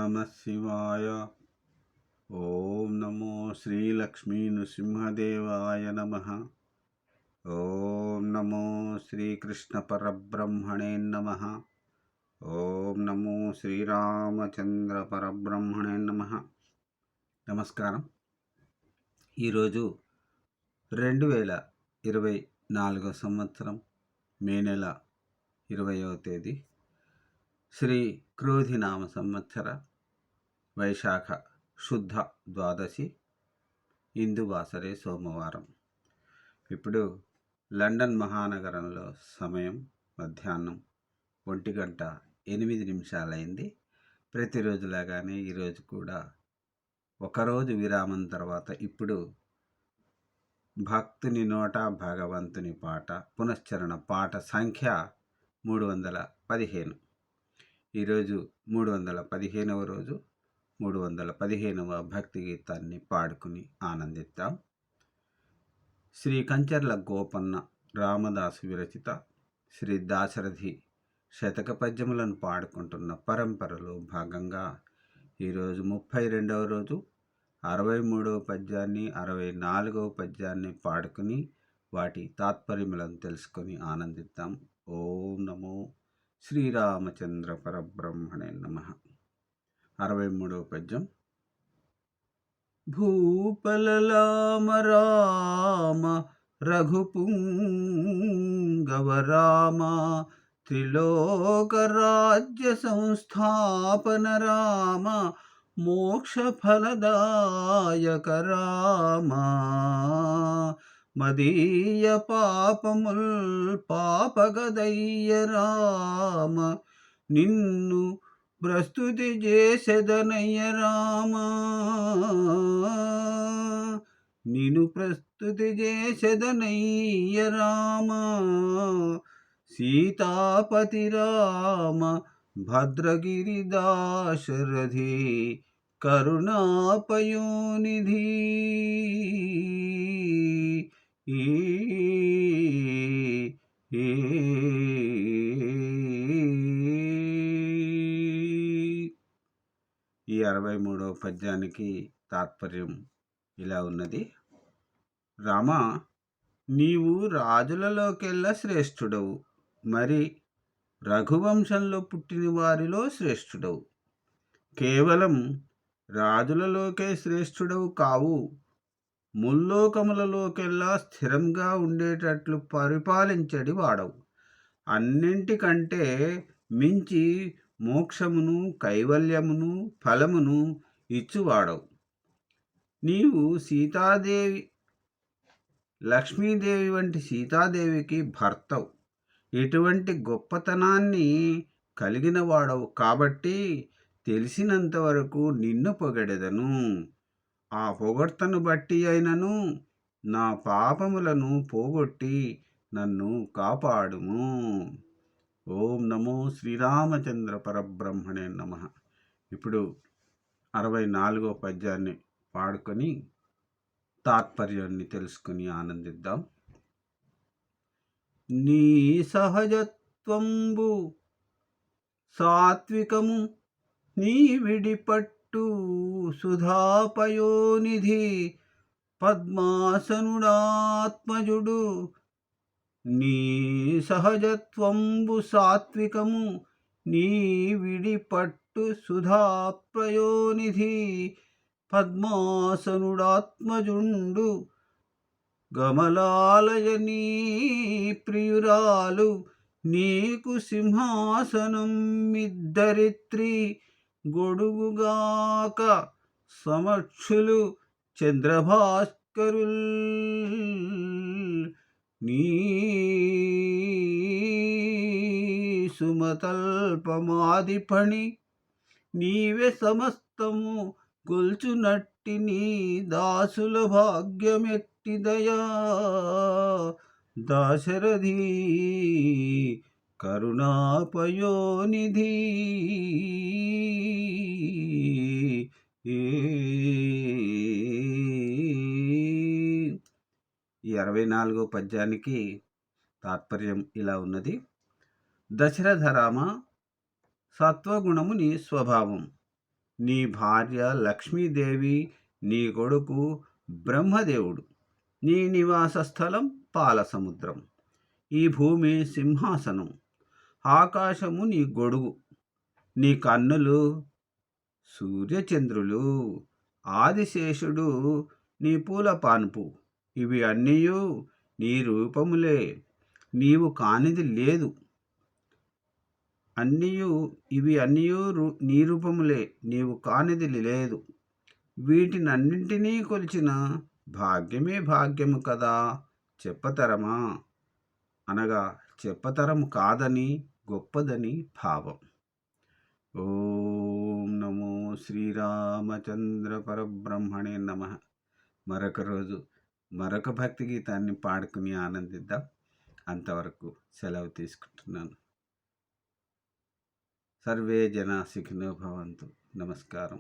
నమః శివాయ. ఓం నమో శ్రీలక్ష్మీ నృసింహదేవాయ నమః. ఓం నమో శ్రీకృష్ణ పరబ్రహ్మణే నమః. ఓం నమో శ్రీరామచంద్ర పరబ్రహ్మణే నమః. నమస్కారం. ఈరోజు 2024 సంవత్సరం మే నెల 20వ తేదీ, శ్రీ క్రోధినామ సంవత్సర వైశాఖ శుద్ధ ద్వాదశి, ఇందువాసరే సోమవారం. ఇప్పుడు లండన్ మహానగరంలో సమయం మధ్యాహ్నం 1:08 ప్రతిరోజులాగానే ఈరోజు కూడా ఒకరోజు విరామం తర్వాత ఇప్పుడు భక్తుని నోట భగవంతుని పాట పునశ్చరణ పాట సంఖ్య 315. ఈరోజు 315వ రోజు 315వ భక్తి గీతాన్ని పాడుకుని ఆనందిద్దాం. శ్రీ కంచర్ల గోపన్న రామదాసు విరచిత శ్రీ దాశరథి శతక పద్యములను పాడుకుంటున్న పరంపరలో భాగంగా ఈరోజు 32వ రోజు 63వ పద్యాన్ని 64వ పద్యాన్ని పాడుకుని వాటి తాత్పర్యములను తెలుసుకొని ఆనందిద్దాం. ఓం నమో శ్రీరామచంద్ర పరబ్రహ్మణే నమః. 63వ పద్యం. భూపలలామ రామ రఘుపుంగవ రామ, త్రిలోకరాజ్య సంస్థాపన రామ, మోక్షఫలదాయక రామ, మదీయ పాపముల్ పాపగదయ్య రామ, నిన్ను ప్రస్తుతి చేసెదనయ్య రామ, నిన్ను ప్రస్తుతి చేసెదనయ్య రామ, సీతాపతి రామ భద్రగిరి దాశరథి కరుణాపయోనిధి. ఈ 63వ పద్యానికి తాత్పర్యం ఇలా ఉన్నది. రామ, నీవు రాజులలోకెల్లా శ్రేష్ఠుడవు, మరి రఘువంశంలో పుట్టిన వారిలో శ్రేష్ఠుడవు. కేవలం రాజులలోకే శ్రేష్ఠుడవు కావు, ముల్లోకములలోకెల్లా స్థిరంగా ఉండేటట్లు పరిపాలించడి వాడవు. అన్నింటికంటే మించి మోక్షమును కైవల్యమును ఫలమును ఇచ్చువాడవు. నీవు సీతాదేవి లక్ష్మీదేవి వంటి సీతాదేవికి భర్తవు. ఇటువంటి గొప్పతనాన్ని కలిగిన వాడవు కాబట్టి తెలిసినంతవరకు నిన్ను పొగడెదను. ఆ పొగడ్తను బట్టి అయినను నా పాపములను పోగొట్టి నన్ను కాపాడుము. ఓం నమో శ్రీరామచంద్ర పరబ్రహ్మణే నమః. ఇప్పుడు 64వ పద్యాన్ని పాడుకొని తాత్పర్యాన్ని తెలుసుకుని ఆనందిద్దాం. నీ సహజత్వంబు సాత్వికము, నీ విడిపట్టు సుధాపయోనిధి, పద్మాసనుడాత్మజుడు. నీ సహజత్వంబు సాత్వికము, నీ విడిపట్టు సుధాప్రయోనిధి, పద్మాసనుడాత్మజుండు. గమలాలయనీ ప్రియురాలు, నీకు సింహాసనం మిద్దరిత్రి, గొడుగుగాక సమక్షులు చంద్రభాస్కరుల్. నీ సుమతల్పమాదిపణి, నీవే సమస్తము గొల్చునట్టి నీ దాసుల భాగ్యమెట్టిదయా. దాశరథి కరుణాపయోనిధి. ఈ 64వ పద్యానికి తాత్పర్యం ఇలా ఉన్నది. దశరథ రామ, సత్వగుణము నీ స్వభావం, నీ భార్య లక్ష్మీదేవి, నీ కొడుకు బ్రహ్మదేవుడు. నీ నివాస స్థలం పాలసముద్రం. ఈ భూమి సింహాసనం. ఆకాశము నీ గొడుగు. నీ కన్నులు సూర్యచంద్రులు. ఆదిశేషుడు నీ పూల పాన్పు. ఇవి అన్నీయు నీ రూపములే, నీవు కానిది లేదు. ఇవి అన్నీయు నీ రూపములే, నీవు కానిది లేదు. వీటినన్నింటినీ కొలిచిన భాగ్యమే భాగ్యము కదా. చెప్పతరమా? అనగా చెప్పతరము కాదని, గొప్పదని భావం. ఓం నమో శ్రీరామచంద్ర పరబ్రహ్మణే నమః. మరొక రోజు మరొక భక్తి గీతాన్ని పాడుకుని ఆనందిద్దాం. అంతవరకు సెలవు తీసుకుంటున్నాను. సర్వే జనా సుఖినో భవంతు. నమస్కారం.